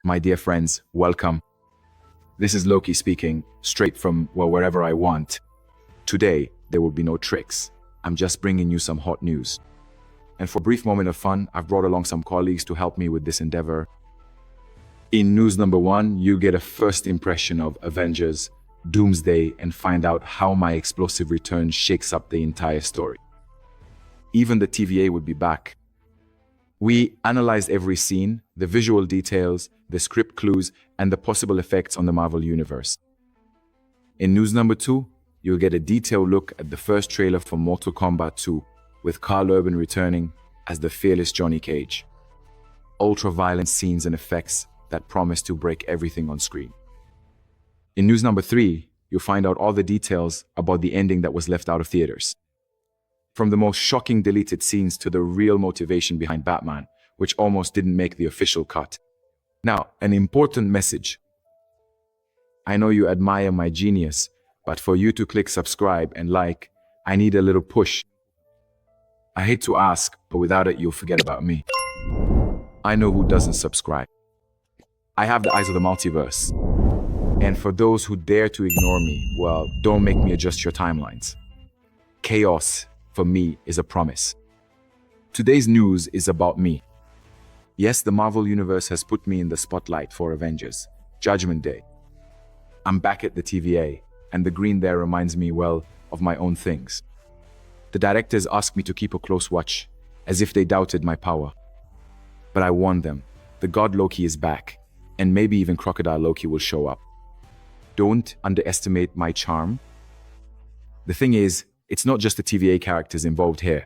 My dear friends, welcome. This is Loki speaking, straight from, well, wherever I want. Today, there will be no tricks. I'm just bringing you some hot news. And for a brief moment of fun, I've brought along some colleagues to help me with this endeavor. In news number 1, you get a first impression of Avengers Doomsday and find out how my explosive return shakes up the entire story. Even the TVA would be back. We analyzed every scene, the visual details, the script clues, and the possible effects on the Marvel Universe. In news number 2, you'll get a detailed look at the first trailer for Mortal Kombat 2, with Karl returning as the fearless Johnny Cage. Ultra-violent scenes and effects that promise to break everything on screen. In news number 3, you'll find out all the details about the ending that was left out of theaters. From the most shocking deleted scenes to the real motivation behind Batman, which almost didn't make the official cut. Now, an important message. I know you admire my genius, but for you to click subscribe and like, I need a little push. I hate to ask, but without it, you'll forget about me. I know who doesn't subscribe. I have the eyes of the multiverse. And for those who dare to ignore me, well, don't make me adjust your timelines. Chaos, for me, is a promise. Today's news is about me. Yes, the Marvel Universe has put me in the spotlight for Avengers Judgment Day. I'm back at the TVA, and the green there reminds me, well, of my own things. The directors asked me to keep a close watch, as if they doubted my power. But I warned them, the god Loki is back, and maybe even Crocodile Loki will show up. Don't underestimate my charm. The thing is, it's not just the TVA characters involved here.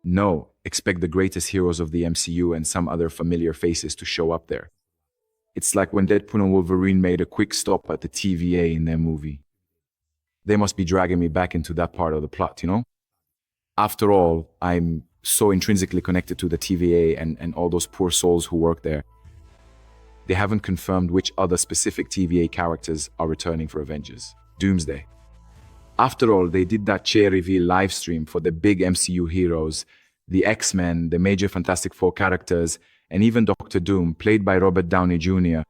No, expect the greatest heroes of the MCU and some other familiar faces to show up there. It's like when Deadpool and Wolverine made a quick stop at the TVA in their movie. They must be dragging me back into that part of the plot, you know? After all, I'm so intrinsically connected to the TVA and all those poor souls who work there. They haven't confirmed which other specific TVA characters are returning for Avengers Doomsday. After all, they did that chair reveal live stream for the big MCU heroes, the X-Men, the major Fantastic Four characters, and even Dr. Doom, played by Robert Downey Jr.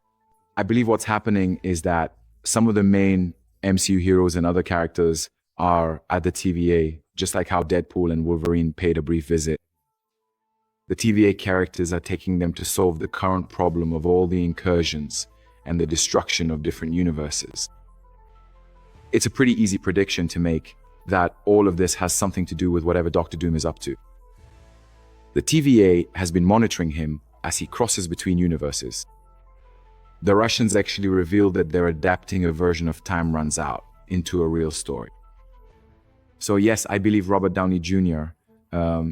I believe what's happening is that some of the main MCU heroes and other characters are at the TVA, just like how Deadpool and Wolverine paid a brief visit. The TVA characters are taking them to solve the current problem of all the incursions and the destruction of different universes. It's a pretty easy prediction to make that all of this has something to do with whatever Dr. Doom is up to. The TVA has been monitoring him as he crosses between universes. The Russians actually revealed that they're adapting a version of Time Runs Out into a real story. So yes, I believe Robert Downey Jr.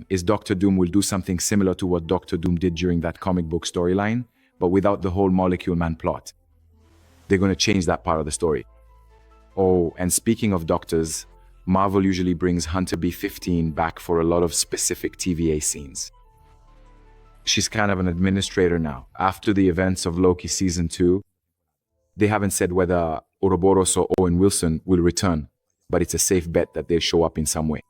Is Dr. Doom will do something similar to what Dr. Doom did during that comic book storyline, but without the whole Molecule Man plot. They're going to change that part of the story. Oh, and speaking of doctors, Marvel usually brings Hunter B-15 back for a lot of specific TVA scenes. She's kind of an administrator now. After the events of Loki Season 2, they haven't said whether Ouroboros or Owen Wilson will return, but it's a safe bet that they'll show up in some way.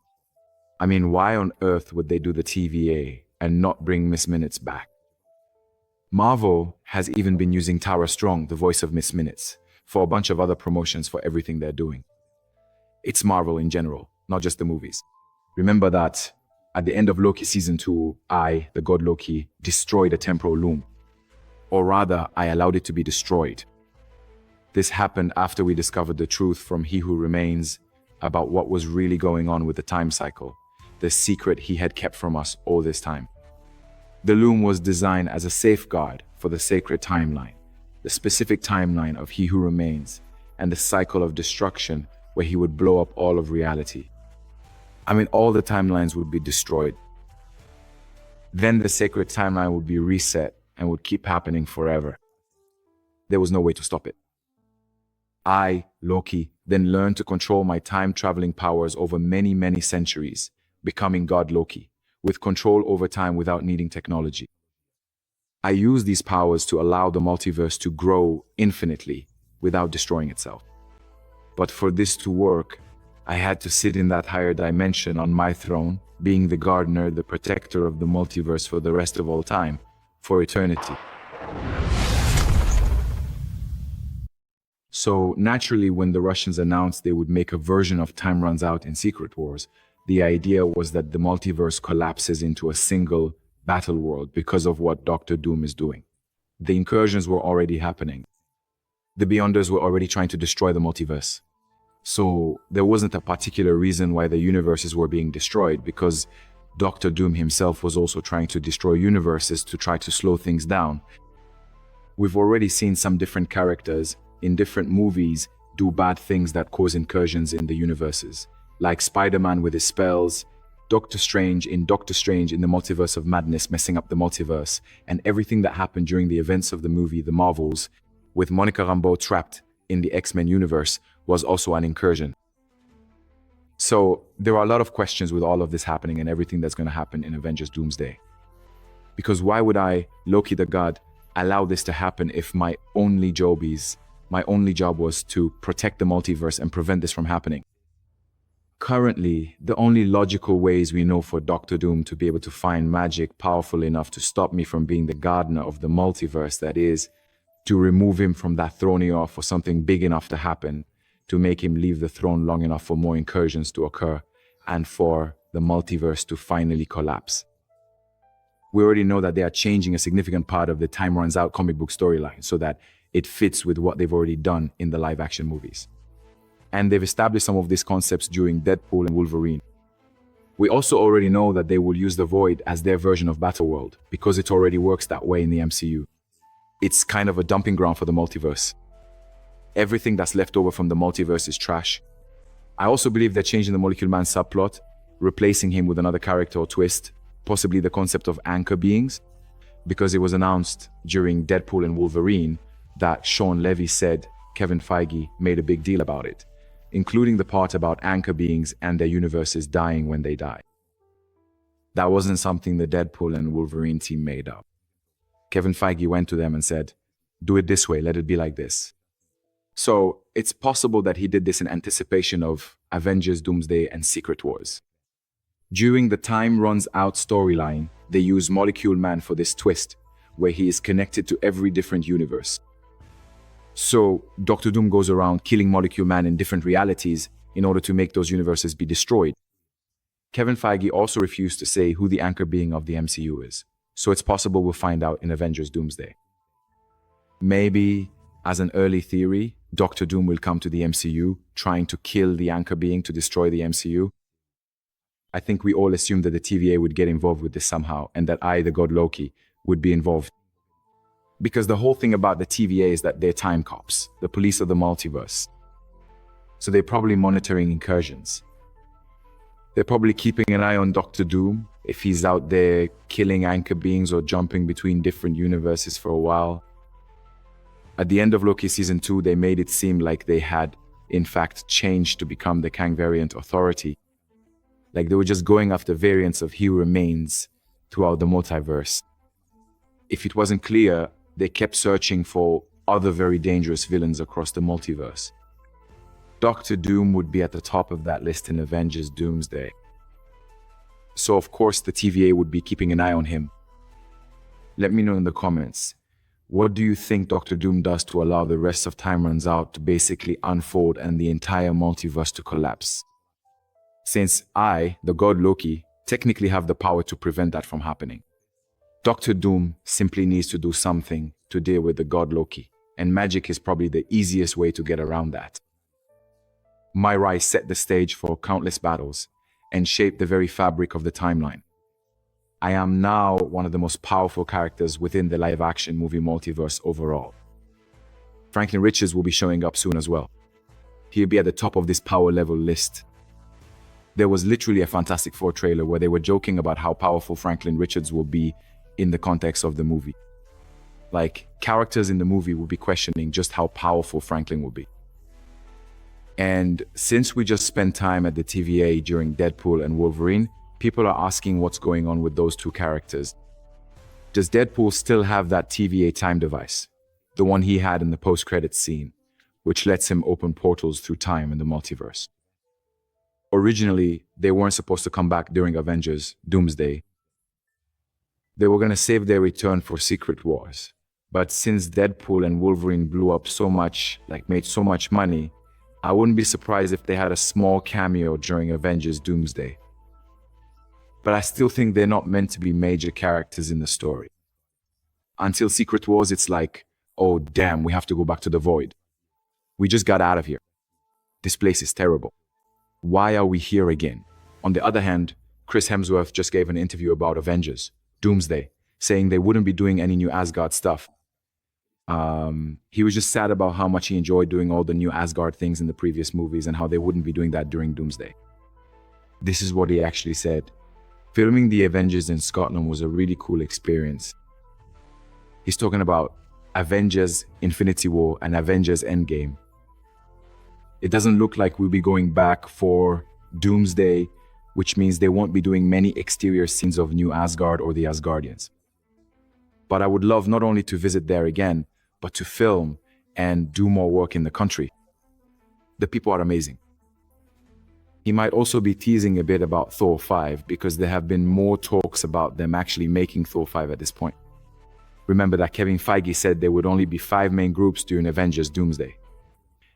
I mean, why on earth would they do the TVA and not bring Miss Minutes back? Marvel has even been using Tara Strong, the voice of Miss Minutes, for a bunch of other promotions for everything they're doing. It's Marvel in general, not just the movies. Remember that at the end of Loki Season 2, I, the god Loki, destroyed a temporal loom. Or rather, I allowed it to be destroyed. This happened after we discovered the truth from He Who Remains about what was really going on with the time cycle, the secret he had kept from us all this time. The loom was designed as a safeguard for the sacred timeline, the specific timeline of He Who Remains, and the cycle of destruction where he would blow up all of reality. I mean, all the timelines would be destroyed. Then the sacred timeline would be reset and would keep happening forever. There was no way to stop it. I, Loki, then learned to control my time-traveling powers over many, many centuries, becoming God Loki, with control over time without needing technology. I used these powers to allow the multiverse to grow infinitely without destroying itself. But for this to work, I had to sit in that higher dimension on my throne, being the gardener, the protector of the multiverse for the rest of all time, for eternity. So naturally, when the Russians announced they would make a version of Time Runs Out in Secret Wars, the idea was that the multiverse collapses into a single battle world because of what Doctor Doom is doing. The incursions were already happening. The Beyonders were already trying to destroy the multiverse. So there wasn't a particular reason why the universes were being destroyed, because Doctor Doom himself was also trying to destroy universes to try to slow things down. We've already seen some different characters in different movies do bad things that cause incursions in the universes, like Spider-Man with his spells, Doctor Strange in the Multiverse of Madness messing up the multiverse, and everything that happened during the events of the movie The Marvels, with Monica Rambeau trapped in the X-Men universe, was also an incursion. So there are a lot of questions with all of this happening and everything that's going to happen in Avengers Doomsday. Because why would I, Loki the god, allow this to happen if my only job was to protect the multiverse and prevent this from happening? Currently, the only logical ways we know for Doctor Doom to be able to find magic powerful enough to stop me from being the gardener of the multiverse, that is, to remove him from that throne or for something big enough to happen, to make him leave the throne long enough for more incursions to occur, and for the multiverse to finally collapse. We already know that they are changing a significant part of the Time Runs Out comic book storyline so that it fits with what they've already done in the live-action movies. And they've established some of these concepts during Deadpool and Wolverine. We also already know that they will use the Void as their version of Battleworld, because it already works that way in the MCU. It's kind of a dumping ground for the multiverse. Everything that's left over from the multiverse is trash. I also believe they're changing the Molecule Man subplot, replacing him with another character or twist, possibly the concept of anchor beings, because it was announced during Deadpool and Wolverine that Sean Levy said Kevin Feige made a big deal about it, including the part about anchor beings and their universes dying when they die. That wasn't something the Deadpool and Wolverine team made up. Kevin Feige went to them and said, "Do it this way, let it be like this." So it's possible that he did this in anticipation of Avengers Doomsday and Secret Wars. During the Time Runs Out storyline, they use Molecule Man for this twist, where he is connected to every different universe. So Doctor Doom goes around killing Molecule Man in different realities in order to make those universes be destroyed. Kevin Feige also refused to say who the anchor being of the MCU is, so it's possible we'll find out in Avengers Doomsday. Maybe, as an early theory, Doctor Doom will come to the MCU, trying to kill the anchor being to destroy the MCU. I think we all assumed that the TVA would get involved with this somehow, and that I, the god Loki, would be involved. Because the whole thing about the TVA is that they're time cops, the police of the multiverse. So they're probably monitoring incursions. They're probably keeping an eye on Doctor Doom, if he's out there killing anchor beings or jumping between different universes for a while. At the end of Loki Season 2, they made it seem like they had, in fact, changed to become the Kang Variant Authority. Like they were just going after variants of He Who Remains throughout the multiverse. If it wasn't clear, they kept searching for other very dangerous villains across the multiverse. Doctor Doom would be at the top of that list in Avengers Doomsday. So of course the TVA would be keeping an eye on him. Let me know in the comments, what do you think Doctor Doom does to allow the rest of Time Runs Out to basically unfold and the entire multiverse to collapse? Since I, the god Loki, technically have the power to prevent that from happening. Doctor Doom simply needs to do something to deal with the god Loki, and magic is probably the easiest way to get around that. My rise set the stage for countless battles and shaped the very fabric of the timeline. I am now one of the most powerful characters within the live-action movie multiverse overall. Franklin Richards will be showing up soon as well. He'll be at the top of this power level list. There was literally a Fantastic Four trailer where they were joking about how powerful Franklin Richards will be in the context of the movie. Like, characters in the movie will be questioning just how powerful Franklin will be. And since we just spent time at the TVA during Deadpool and Wolverine, people are asking what's going on with those two characters. Does Deadpool still have that TVA time device? The one he had in the post-credits scene, which lets him open portals through time in the multiverse. Originally, they weren't supposed to come back during Avengers Doomsday. They were going to save their return for Secret Wars. But since Deadpool and Wolverine blew up so much, like made so much money, I wouldn't be surprised if they had a small cameo during Avengers Doomsday. But I still think they're not meant to be major characters in the story. Until Secret Wars, it's like, oh damn, we have to go back to the Void. We just got out of here. This place is terrible. Why are we here again? On the other hand, Chris Hemsworth just gave an interview about Avengers Doomsday, saying they wouldn't be doing any new Asgard stuff. He was just sad about how much he enjoyed doing all the new Asgard things in the previous movies and how they wouldn't be doing that during Doomsday. This is what he actually said. Filming the Avengers in Scotland was a really cool experience. He's talking about Avengers Infinity War and Avengers Endgame. It doesn't look like we'll be going back for Doomsday, which means they won't be doing many exterior scenes of New Asgard or the Asgardians. But I would love not only to visit there again, but to film and do more work in the country. The people are amazing. He might also be teasing a bit about Thor 5 because there have been more talks about them actually making Thor 5 at this point. Remember that Kevin Feige said there would only be 5 main groups during Avengers Doomsday.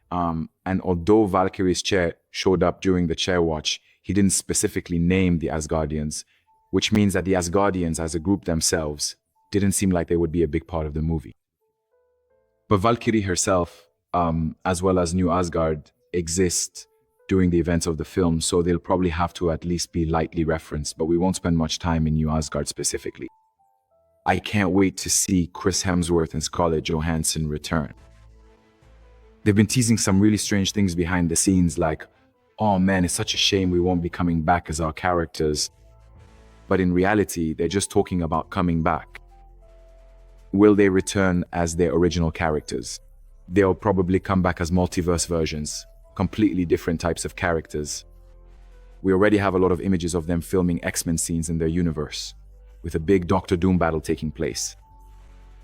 And although Valkyrie's chair showed up during the chair watch, he didn't specifically name the Asgardians, which means that the Asgardians as a group themselves didn't seem like they would be a big part of the movie. But Valkyrie herself, as well as New Asgard, exist during the events of the film, so they'll probably have to at least be lightly referenced, but we won't spend much time in New Asgard specifically. I can't wait to see Chris Hemsworth and Scarlett Johansson return. They've been teasing some really strange things behind the scenes like, oh man, it's such a shame we won't be coming back as our characters. But in reality, they're just talking about coming back. Will they return as their original characters? They'll probably come back as multiverse versions, completely different types of characters. We already have a lot of images of them filming X-Men scenes in their universe, with a big Doctor Doom battle taking place.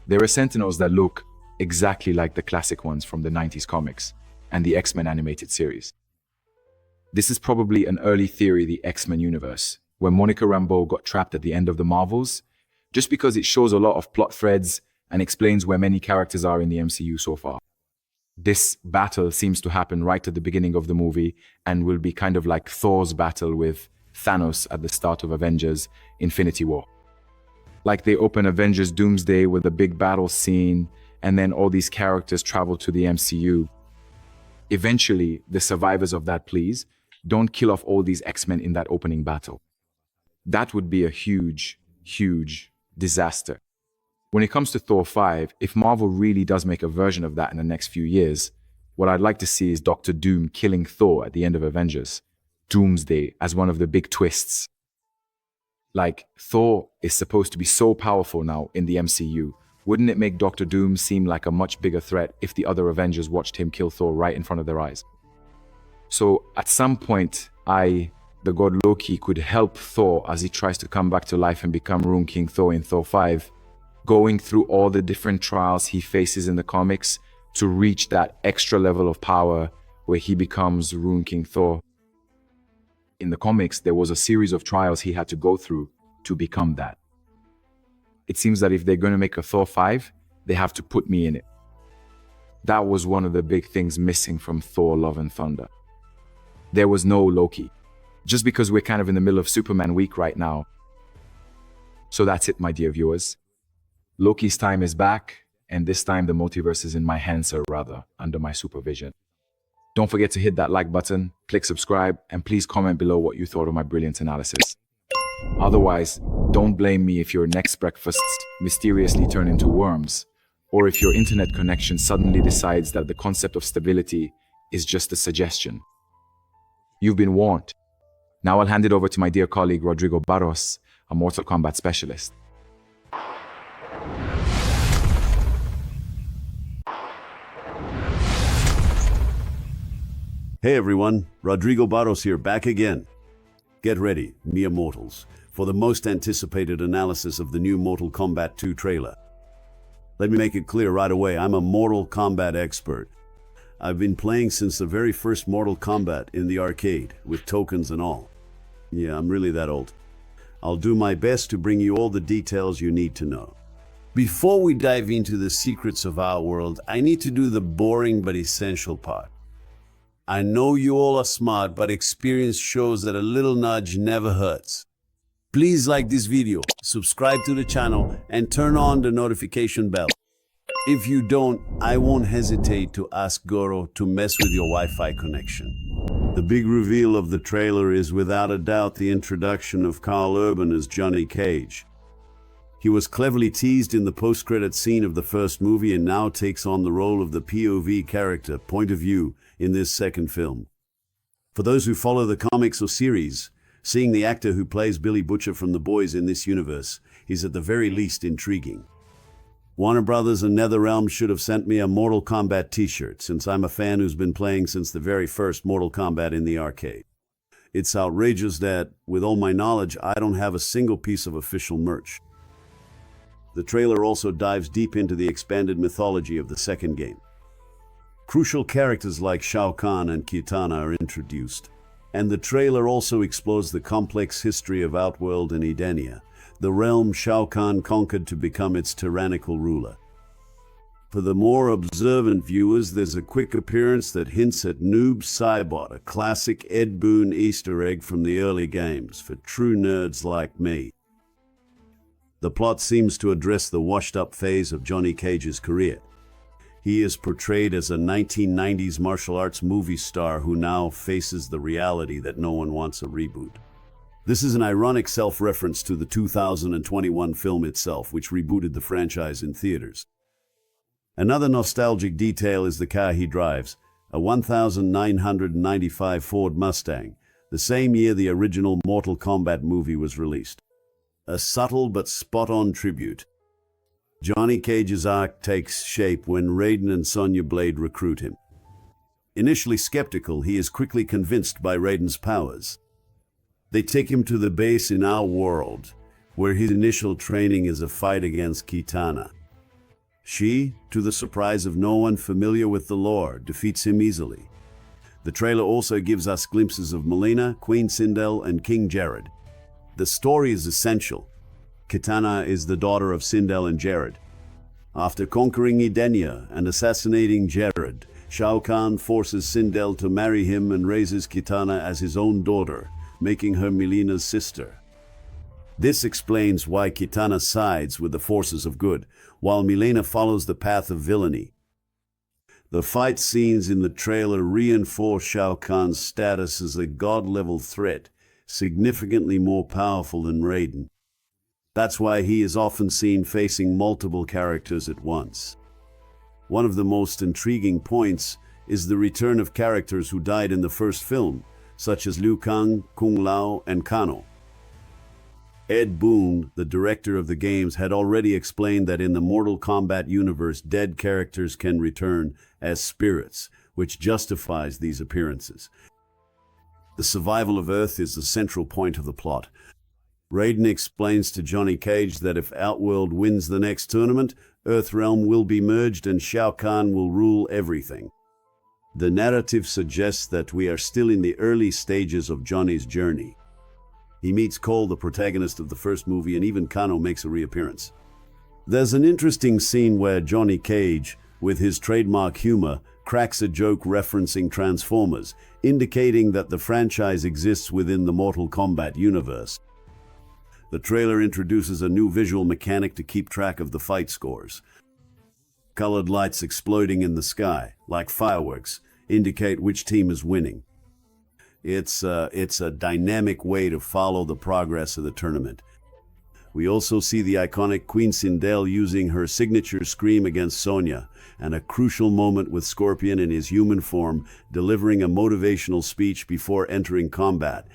There are Sentinels that look exactly like the classic ones from the 90s comics and the X-Men animated series. This is probably an early theory, the X-Men universe, where Monica Rambeau got trapped at the end of the Marvels, just because it shows a lot of plot threads and explains where many characters are in the MCU so far. This battle seems to happen right at the beginning of the movie and will be kind of like Thor's battle with Thanos at the start of Avengers Infinity War. Like they open Avengers Doomsday with a big battle scene, and then all these characters travel to the MCU. Eventually, the survivors of that, please, don't kill off all these X-Men in that opening battle. That would be a huge, huge disaster. When it comes to Thor 5, if Marvel really does make a version of that in the next few years, what I'd like to see is Doctor Doom killing Thor at the end of Avengers Doomsday as one of the big twists. Like, Thor is supposed to be so powerful now in the MCU. Wouldn't it make Doctor Doom seem like a much bigger threat if the other Avengers watched him kill Thor right in front of their eyes? So at some point, the god Loki, could help Thor as he tries to come back to life and become Rune King Thor in Thor 5, going through all the different trials he faces in the comics to reach that extra level of power where he becomes Rune King Thor. In the comics, there was a series of trials he had to go through to become that. It seems that if they're going to make a Thor 5, they have to put me in it. That was one of the big things missing from Thor Love and Thunder. There was no Loki. Just because we're kind of in the middle of Superman week right now. So that's it, my dear viewers. Loki's time is back, and this time the multiverse is in my hands, or rather, under my supervision. Don't forget to hit that like button, click subscribe, and please comment below what you thought of my brilliant analysis. Otherwise, don't blame me if your next breakfasts mysteriously turn into worms, or if your internet connection suddenly decides that the concept of stability is just a suggestion. You've been warned. Now I'll hand it over to my dear colleague Rodrigo Barros, a Mortal Kombat specialist. Hey everyone, Rodrigo Barros here, back again. Get ready, mere mortals, for the most anticipated analysis of the new Mortal Kombat 2 trailer. Let me make it clear right away, I'm a Mortal Kombat expert. I've been playing since the very first Mortal Kombat in the arcade, with tokens and all. Yeah, I'm really that old. I'll do my best to bring you all the details you need to know. Before we dive into the secrets of our world, I need to do the boring but essential part. I know you all are smart, but experience shows that a little nudge never hurts. Please like this video, subscribe to the channel, and turn on the notification bell. If you don't, I won't hesitate to ask Goro to mess with your Wi-Fi connection. The big reveal of the trailer is without a doubt the introduction of Karl Urban as Johnny Cage. He was cleverly teased in the post-credit scene of the first movie and now takes on the role of the POV character, point of view, in this second film. For those who follow the comics or series, seeing the actor who plays Billy Butcher from The Boys in this universe is at the very least intriguing. Warner Brothers and NetherRealm should have sent me a Mortal Kombat t-shirt, since I'm a fan who's been playing since the very first Mortal Kombat in the arcade. It's outrageous that, with all my knowledge, I don't have a single piece of official merch. The trailer also dives deep into the expanded mythology of the second game. Crucial characters like Shao Kahn and Kitana are introduced, and the trailer also explores the complex history of Outworld and Edenia, the realm Shao Kahn conquered to become its tyrannical ruler. For the more observant viewers, there's a quick appearance that hints at Noob Saibot, a classic Ed Boon Easter egg from the early games for true nerds like me. The plot seems to address the washed-up phase of Johnny Cage's career. He is portrayed as a 1990s martial arts movie star who now faces the reality that no one wants a reboot. This is an ironic self-reference to the 2021 film itself, which rebooted the franchise in theaters. Another nostalgic detail is the car he drives, a 1995 Ford Mustang, the same year the original Mortal Kombat movie was released. A subtle but spot-on tribute. Johnny Cage's arc takes shape when Raiden and Sonya Blade recruit him. Initially skeptical, he is quickly convinced by Raiden's powers. They take him to the base in our world, where his initial training is a fight against Kitana. She, to the surprise of no one familiar with the lore, defeats him easily. The trailer also gives us glimpses of Mileena, Queen Sindel, and King Jared. The story is essential. Kitana is the daughter of Sindel and Jared. After conquering Edenia and assassinating Jared, Shao Kahn forces Sindel to marry him and raises Kitana as his own daughter, making her Mileena's sister. This explains why Kitana sides with the forces of good, while Mileena follows the path of villainy. The fight scenes in the trailer reinforce Shao Kahn's status as a god-level threat, significantly more powerful than Raiden. That's why he is often seen facing multiple characters at once. One of the most intriguing points is the return of characters who died in the first film, such as Liu Kang, Kung Lao, and Kano. Ed Boon, the director of the games, had already explained that in the Mortal Kombat universe, dead characters can return as spirits, which justifies these appearances. The survival of Earth is the central point of the plot. Raiden explains to Johnny Cage that if Outworld wins the next tournament, Earthrealm will be merged and Shao Kahn will rule everything. The narrative suggests that we are still in the early stages of Johnny's journey. He meets Cole, the protagonist of the first movie, and even Kano makes a reappearance. There's an interesting scene where Johnny Cage, with his trademark humor, cracks a joke referencing Transformers, indicating that the franchise exists within the Mortal Kombat universe. The trailer introduces a new visual mechanic to keep track of the fight scores. Colored lights exploding in the sky, like fireworks, indicate which team is winning. It's a dynamic way to follow the progress of the tournament. We also see the iconic Queen Sindel using her signature scream against Sonya, and a crucial moment with Scorpion in his human form delivering a motivational speech before entering combat.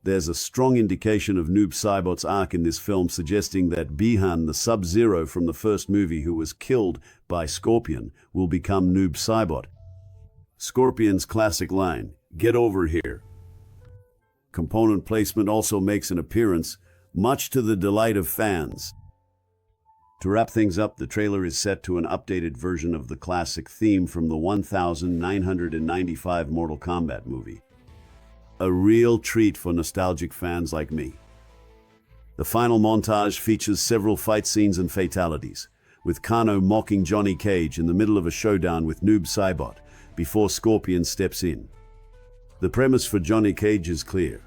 There's a strong indication of Noob Saibot's arc in this film, suggesting that Bihan, the Sub-Zero from the first movie who was killed by Scorpion, will become Noob Saibot. Scorpion's classic line, "Get over here." Component placement also makes an appearance, much to the delight of fans. To wrap things up, the trailer is set to an updated version of the classic theme from the 1995 Mortal Kombat movie. A real treat for nostalgic fans like me. The final montage features several fight scenes and fatalities, with Kano mocking Johnny Cage in the middle of a showdown with Noob Saibot before Scorpion steps in. The premise for Johnny Cage is clear.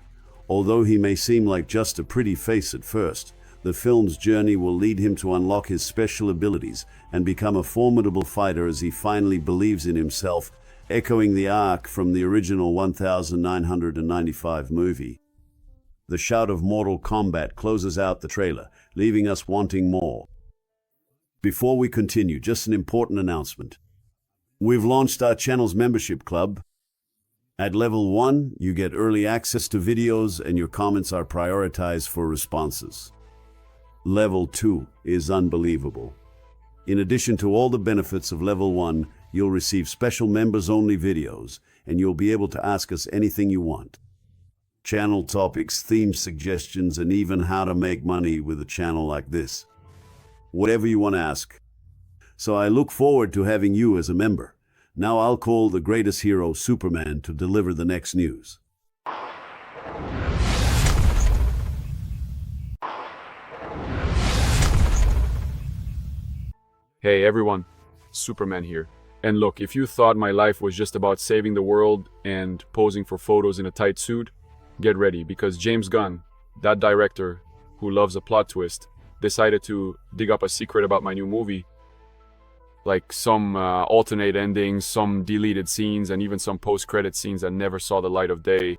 Although he may seem like just a pretty face at first, the film's journey will lead him to unlock his special abilities and become a formidable fighter as he finally believes in himself, echoing the arc from the original 1995 movie. The shout of Mortal Kombat closes out the trailer, leaving us wanting more. Before we continue, just an important announcement. We've launched our channel's membership club. At level 1, you get early access to videos and your comments are prioritized for responses. Level 2 is unbelievable. In addition to all the benefits of level 1, you'll receive special members-only videos and you'll be able to ask us anything you want. Channel topics, theme suggestions, and even how to make money with a channel like this. Whatever you want to ask. So I look forward to having you as a member. Now I'll call the greatest hero, Superman, to deliver the next news. Hey everyone, Superman here. And look, if you thought my life was just about saving the world and posing for photos in a tight suit, get ready, because James Gunn, that director who loves a plot twist, decided to dig up a secret about my new movie. Like some alternate endings, some deleted scenes, and even some post-credit scenes that never saw the light of day.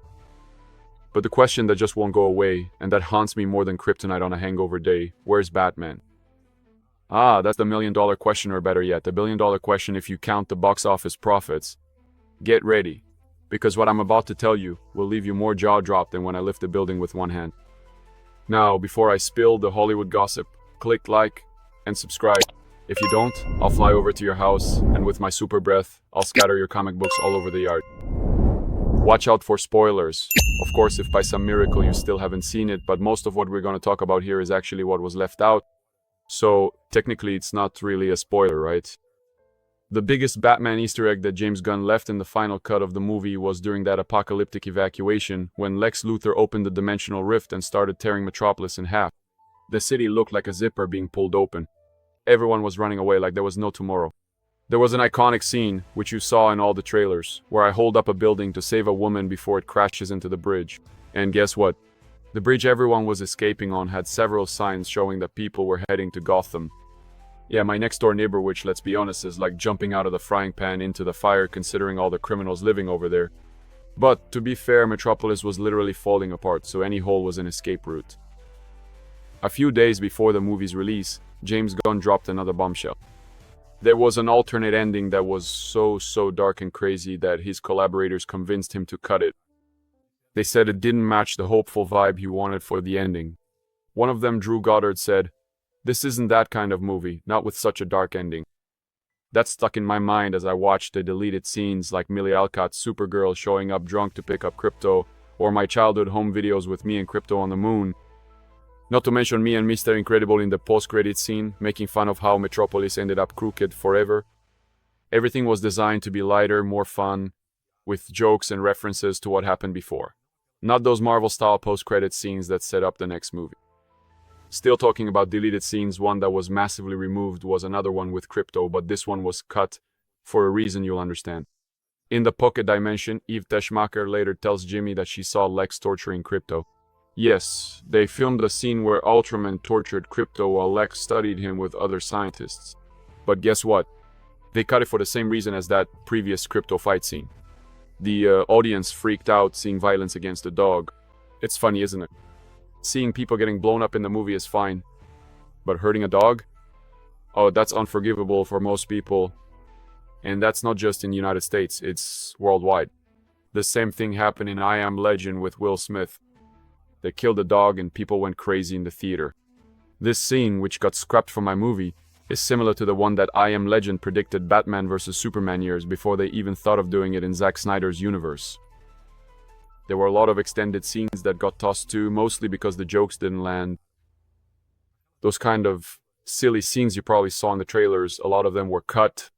But the question that just won't go away, and that haunts me more than kryptonite on a hangover day, where's Batman? Ah, that's the million-dollar question, or better yet, the billion-dollar question if you count the box office profits. Get ready, because what I'm about to tell you will leave you more jaw-dropped than when I lift the building with one hand. Now, before I spill the Hollywood gossip, click like and subscribe. If you don't, I'll fly over to your house, and with my super breath, I'll scatter your comic books all over the yard. Watch out for spoilers. Of course, if by some miracle you still haven't seen it, but most of what we're going to talk about here is actually what was left out. So, technically, it's not really a spoiler, right? The biggest Batman Easter egg that James Gunn left in the final cut of the movie was during that apocalyptic evacuation when Lex Luthor opened the dimensional rift and started tearing Metropolis in half. The city looked like a zipper being pulled open. Everyone was running away like there was no tomorrow. There was an iconic scene, which you saw in all the trailers, where I hold up a building to save a woman before it crashes into the bridge. And guess what? The bridge everyone was escaping on had several signs showing that people were heading to Gotham. Yeah, my next door neighbor, which, let's be honest, is like jumping out of the frying pan into the fire considering all the criminals living over there. But, to be fair, Metropolis was literally falling apart, so any hole was an escape route. A few days before the movie's release, James Gunn dropped another bombshell. There was an alternate ending that was so dark and crazy that his collaborators convinced him to cut it. They said it didn't match the hopeful vibe he wanted for the ending. One of them, Drew Goddard, said, "This isn't that kind of movie, not with such a dark ending." That stuck in my mind as I watched the deleted scenes like Millie Alcott's Supergirl showing up drunk to pick up Krypto, or my childhood home videos with me and Krypto on the moon. Not to mention me and Mr. Incredible in the post-credit scene, making fun of how Metropolis ended up crooked forever. Everything was designed to be lighter, more fun, with jokes and references to what happened before. Not those Marvel-style post-credit scenes that set up the next movie. Still talking about deleted scenes, one that was massively removed was another one with Krypto, but this one was cut for a reason you'll understand. In the pocket dimension, Eve Teschmacher later tells Jimmy that she saw Lex torturing Krypto. Yes, they filmed a scene where Ultraman tortured Krypto while Lex studied him with other scientists. But guess what? They cut it for the same reason as that previous Krypto fight scene. The audience freaked out seeing violence against the dog. It's funny, isn't it? Seeing people getting blown up in the movie is fine. But hurting a dog? Oh, that's unforgivable for most people. And that's not just in the United States, it's worldwide. The same thing happened in I Am Legend with Will Smith. They killed a dog and people went crazy in the theater. This scene, which got scrapped from my movie, is similar to the one that I Am Legend predicted Batman vs Superman years before they even thought of doing it in Zack Snyder's universe. There were a lot of extended scenes that got tossed too, mostly because the jokes didn't land. Those kind of silly scenes you probably saw in the trailers, a lot of them were cut.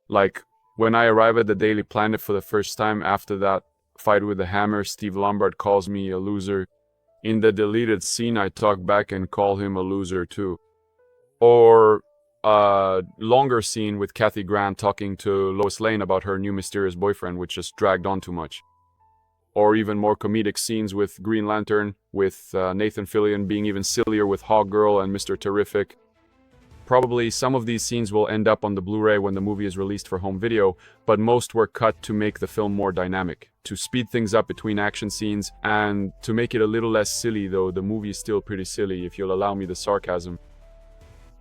Like, when I arrive at the Daily Planet for the first time after that fight with the Hammer, Steve Lombard calls me a loser. In the deleted scene, I talk back and call him a loser too. Or a longer scene with Kathy Grant talking to Lois Lane about her new mysterious boyfriend, which just dragged on too much. Or even more comedic scenes with Green Lantern, with Nathan Fillion being even sillier with Hawkgirl and Mr. Terrific. Probably some of these scenes will end up on the Blu-ray when the movie is released for home video, but most were cut to make the film more dynamic, to speed things up between action scenes, and to make it a little less silly, though the movie is still pretty silly if you'll allow me the sarcasm.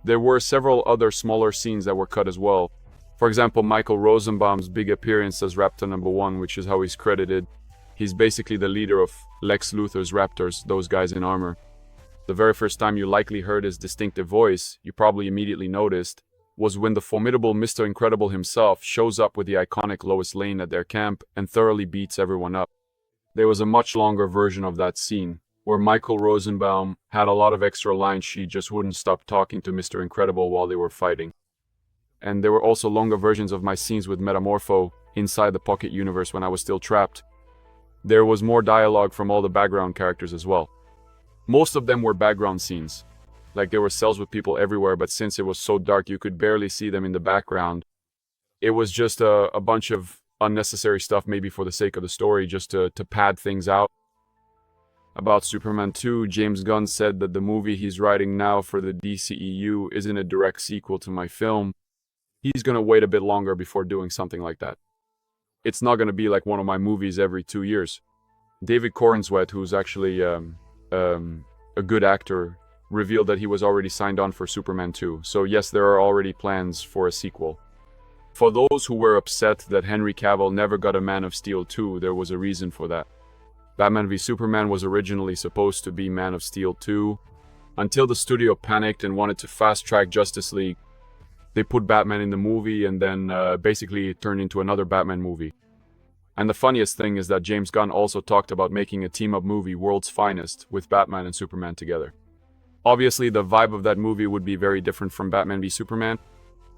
There were several other smaller scenes that were cut as well. For example, Michael Rosenbaum's big appearance as Raptor #1, which is how he's credited. He's basically the leader of Lex Luthor's Raptors, those guys in armor. The very first time you likely heard his distinctive voice, you probably immediately noticed, was when the formidable Mr. Incredible himself shows up with the iconic Lois Lane at their camp and thoroughly beats everyone up. There was a much longer version of that scene, where Michael Rosenbaum had a lot of extra lines. She just wouldn't stop talking to Mr. Incredible while they were fighting. And there were also longer versions of my scenes with Metamorpho inside the Pocket Universe when I was still trapped. There was more dialogue from all the background characters as well. Most of them were background scenes. Like there were cells with people everywhere, but since it was so dark you could barely see them in the background. It was just a bunch of unnecessary stuff, maybe for the sake of the story, just to pad things out. About Superman 2, James Gunn said that the movie he's writing now for the DCEU isn't a direct sequel to my film. He's gonna wait a bit longer before doing something like that. It's not gonna be like one of my movies every 2 years. David Corenswet, who's actually a good actor, revealed that he was already signed on for Superman 2. So yes, there are already plans for a sequel. For those who were upset that Henry Cavill never got a Man of Steel 2, there was a reason for that. Batman v Superman was originally supposed to be Man of Steel 2, until the studio panicked and wanted to fast-track Justice League. They put Batman in the movie and then basically it turned into another Batman movie. And the funniest thing is that James Gunn also talked about making a team-up movie, World's Finest, with Batman and Superman together. Obviously, the vibe of that movie would be very different from Batman v Superman.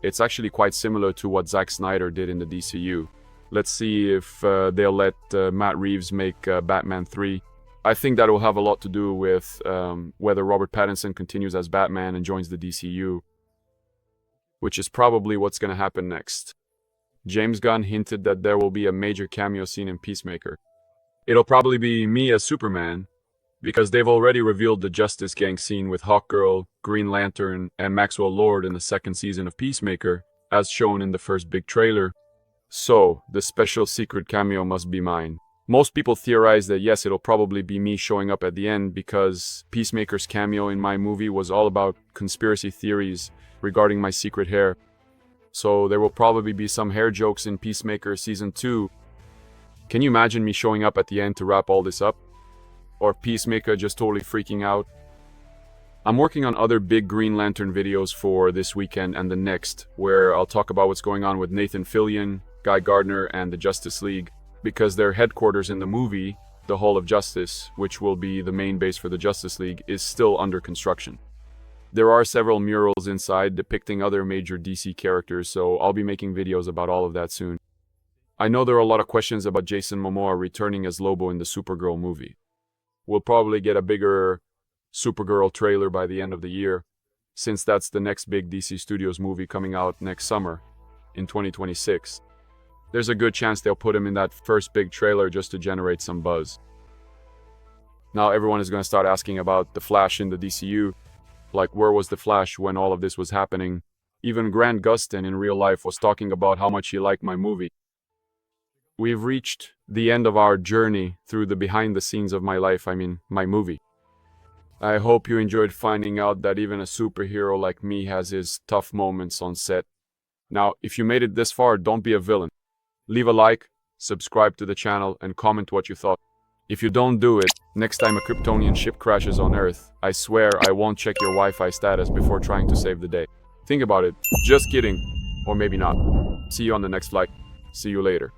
It's actually quite similar to what Zack Snyder did in the DCU. Let's see if they'll let Matt Reeves make Batman 3. I think that will have a lot to do with whether Robert Pattinson continues as Batman and joins the DCU, which is probably what's going to happen next. James Gunn hinted that there will be a major cameo scene in Peacemaker. It'll probably be me as Superman, because they've already revealed the Justice Gang scene with Hawkgirl, Green Lantern, and Maxwell Lord in the second season of Peacemaker, as shown in the first big trailer. So, the special secret cameo must be mine. Most people theorize that yes, it'll probably be me showing up at the end because Peacemaker's cameo in my movie was all about conspiracy theories regarding my secret hair. So there will probably be some hair jokes in Peacemaker Season 2. Can you imagine me showing up at the end to wrap all this up? Or Peacemaker just totally freaking out? I'm working on other big Green Lantern videos for this weekend and the next, where I'll talk about what's going on with Nathan Fillion, Guy Gardner, and the Justice League, because their headquarters in the movie, the Hall of Justice, which will be the main base for the Justice League, is still under construction. There are several murals inside depicting other major DC characters, so I'll be making videos about all of that soon. I know there are a lot of questions about Jason Momoa returning as Lobo in the Supergirl movie. We'll probably get a bigger Supergirl trailer by the end of the year, since that's the next big DC Studios movie coming out next summer, in 2026. There's a good chance they'll put him in that first big trailer just to generate some buzz. Now everyone is going to start asking about the Flash in the DCU. Like, where was the Flash when all of this was happening? Even Grant Gustin in real life was talking about how much he liked my movie. We've reached the end of our journey through the behind the scenes of my life, my movie. I hope you enjoyed finding out that even a superhero like me has his tough moments on set. Now, if you made it this far, don't be a villain. Leave a like, subscribe to the channel, and comment what you thought. If you don't do it, next time a Kryptonian ship crashes on Earth, I swear I won't check your Wi-Fi status before trying to save the day. Think about it. Just kidding. Or maybe not. See you on the next flight. See you later.